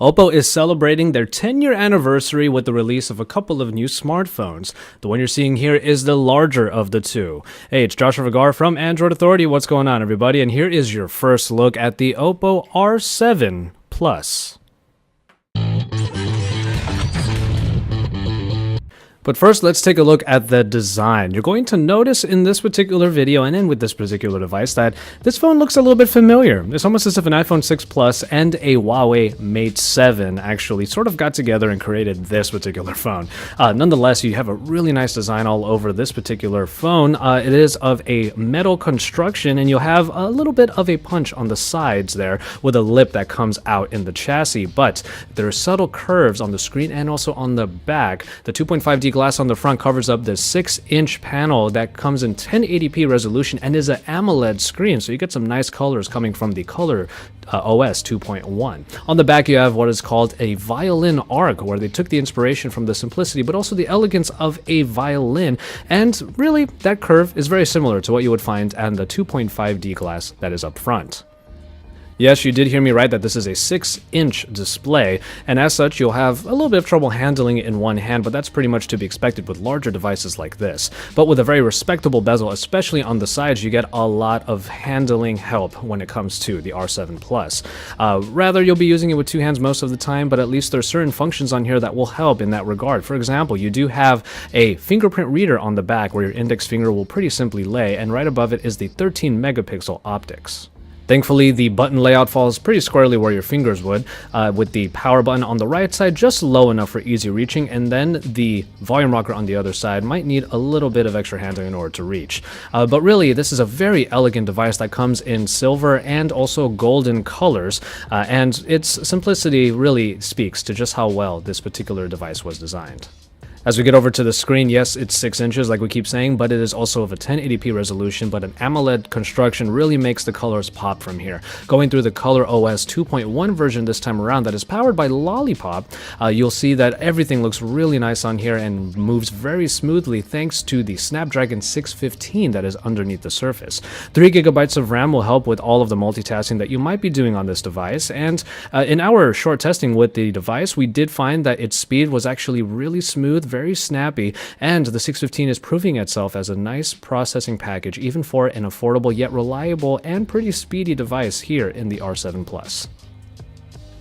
Oppo is celebrating their 10-year anniversary with the release of a couple of new smartphones. The one you're seeing here is the larger of the two. Hey, it's Joshua Vergara from Android Authority. What's going on, everybody? And here is your first look at the Oppo R7 Plus. But first, let's take a look at the design. You're going to notice in this particular video and with this particular device that this phone looks a little bit familiar. It's almost as if an iPhone 6 Plus and a Huawei Mate 7 actually sort of got together and created this particular phone. Nonetheless, you have a really nice design all over this particular phone. It is of a metal construction, and you'll have a little bit of a punch on the sides there with a lip that comes out in the chassis, but there are subtle curves on the screen and also on the back. The 2.5D glass on the front covers up the 6-inch panel that comes in 1080p resolution and is an AMOLED screen, so you get some nice colors coming from the Color OS 2.1. On the back, you have what is called a violin arc, where they took the inspiration from the simplicity but also the elegance of a violin, and really that curve is very similar to what you would find on the 2.5D glass that is up front. Yes, you did hear me right that this is a 6-inch display, and as such you'll have a little bit of trouble handling it in one hand, but that's pretty much to be expected with larger devices like this. But with a very respectable bezel, especially on the sides, you get a lot of handling help when it comes to the R7 Plus. Rather, you'll be using it with two hands most of the time, but at least there are certain functions on here that will help in that regard. For example, you do have a fingerprint reader on the back where your index finger will pretty simply lay, and right above it is the 13 megapixel optics. Thankfully, the button layout falls pretty squarely where your fingers would, with the power button on the right side just low enough for easy reaching, and then the volume rocker on the other side might need a little bit of extra handling in order to reach. But really, this is a very elegant device that comes in silver and also golden colors, and its simplicity really speaks to just how well this particular device was designed. As we get over to the screen, yes, it's 6 inches like we keep saying, but it is also of a 1080p resolution, but an AMOLED construction really makes the colors pop from here. Going through the Color OS 2.1 version this time around that is powered by Lollipop, you'll see that everything looks really nice on here and moves very smoothly thanks to the Snapdragon 615 that is underneath the surface. 3 gigabytes of RAM will help with all of the multitasking that you might be doing on this device, and in our short testing with the device, we did find that its speed was actually really smooth, very snappy, and the 615 is proving itself as a nice processing package even for an affordable yet reliable and pretty speedy device here in the R7 Plus.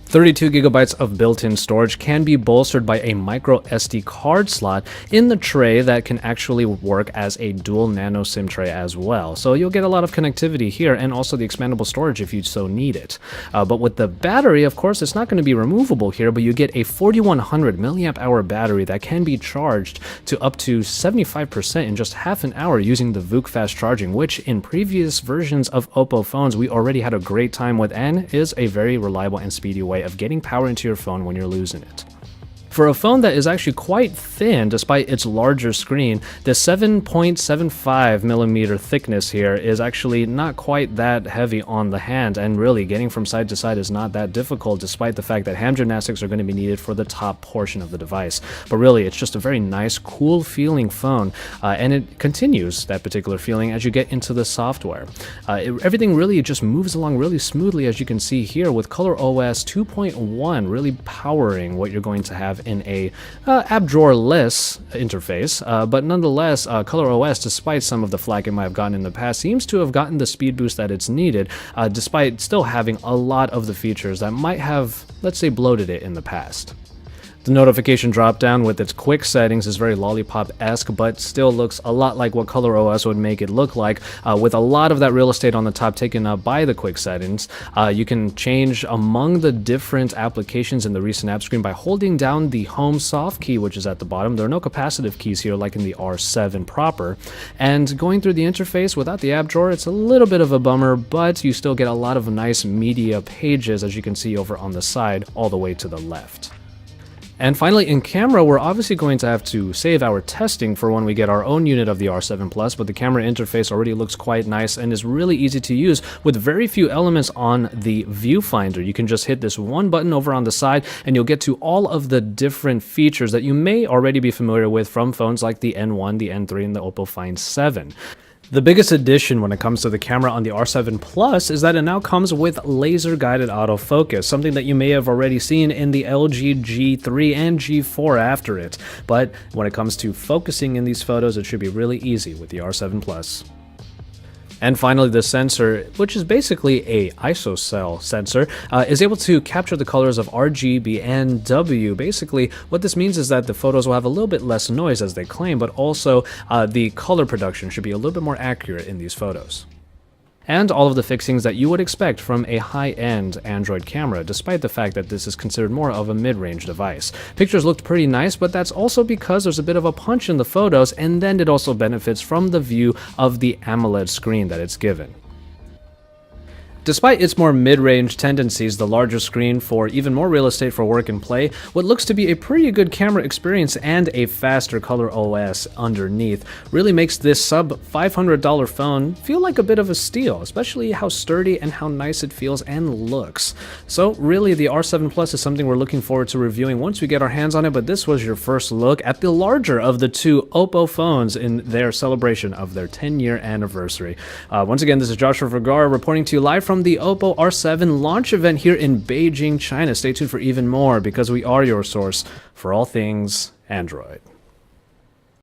32 gigabytes of built-in storage can be bolstered by a micro SD card slot in the tray that can actually work as a dual nano SIM tray as well. So you'll get a lot of connectivity here and also the expandable storage if you so need it. But with the battery, of course, it's not going to be removable here, but you get a 4100 milliamp hour battery that can be charged to up to 75% in just half an hour using the VOOC fast charging, which in previous versions of Oppo phones we already had a great time with and is a very reliable and speedy way of getting power into your phone when you're losing it. For a phone that is actually quite thin despite its larger screen, the 7.75 millimeter thickness here is actually not quite that heavy on the hand, and really getting from side to side is not that difficult despite the fact that hand gymnastics are going to be needed for the top portion of the device. But really, it's just a very nice, cool feeling phone, and it continues that particular feeling as you get into the software. Everything really just moves along really smoothly, as you can see here, with Color OS 2.1 really powering what you're going to have in a app drawer-less interface, but nonetheless, Color OS, despite some of the flack it might have gotten in the past, seems to have gotten the speed boost that it's needed, despite still having a lot of the features that might have, let's say, bloated it in the past. The notification dropdown with its quick settings is very Lollipop-esque, but still looks a lot like what Color OS would make it look like, with a lot of that real estate on the top taken up by the quick settings. You can change among the different applications in the recent app screen by holding down the home soft key, which is at the bottom. There are no capacitive keys here like in the R7 proper. And going through the interface without the app drawer, it's a little bit of a bummer, but you still get a lot of nice media pages, as you can see over on the side all the way to the left. And finally, in camera, we're obviously going to have to save our testing for when we get our own unit of the R7 Plus, but the camera interface already looks quite nice and is really easy to use with very few elements on the viewfinder. You can just hit this one button over on the side and you'll get to all of the different features that you may already be familiar with from phones like the N1, the N3, and the Oppo Find 7. The biggest addition when it comes to the camera on the R7 Plus is that it now comes with laser-guided autofocus, something that you may have already seen in the LG G3 and G4 after it. But when it comes to focusing in these photos, it should be really easy with the R7 Plus. And finally, the sensor, which is basically a ISOCELL sensor, is able to capture the colors of RGB and W. Basically, what this means is that the photos will have a little bit less noise, as they claim, but also the color production should be a little bit more accurate in these photos. And all of the fixings that you would expect from a high-end Android camera, despite the fact that this is considered more of a mid-range device. Pictures looked pretty nice, but that's also because there's a bit of a punch in the photos, and then it also benefits from the view of the AMOLED screen that it's given. Despite its more mid-range tendencies, the larger screen for even more real estate for work and play, what looks to be a pretty good camera experience and a faster color OS underneath really makes this sub-$500 phone feel like a bit of a steal, especially how sturdy and how nice it feels and looks. So really, the R7 Plus is something we're looking forward to reviewing once we get our hands on it, but this was your first look at the larger of the two Oppo phones in their celebration of their 10-year anniversary. Once again, this is Joshua Vergara reporting to you live from the Oppo R7 launch event here in Beijing, China. Stay tuned for even more because we are your source for all things Android.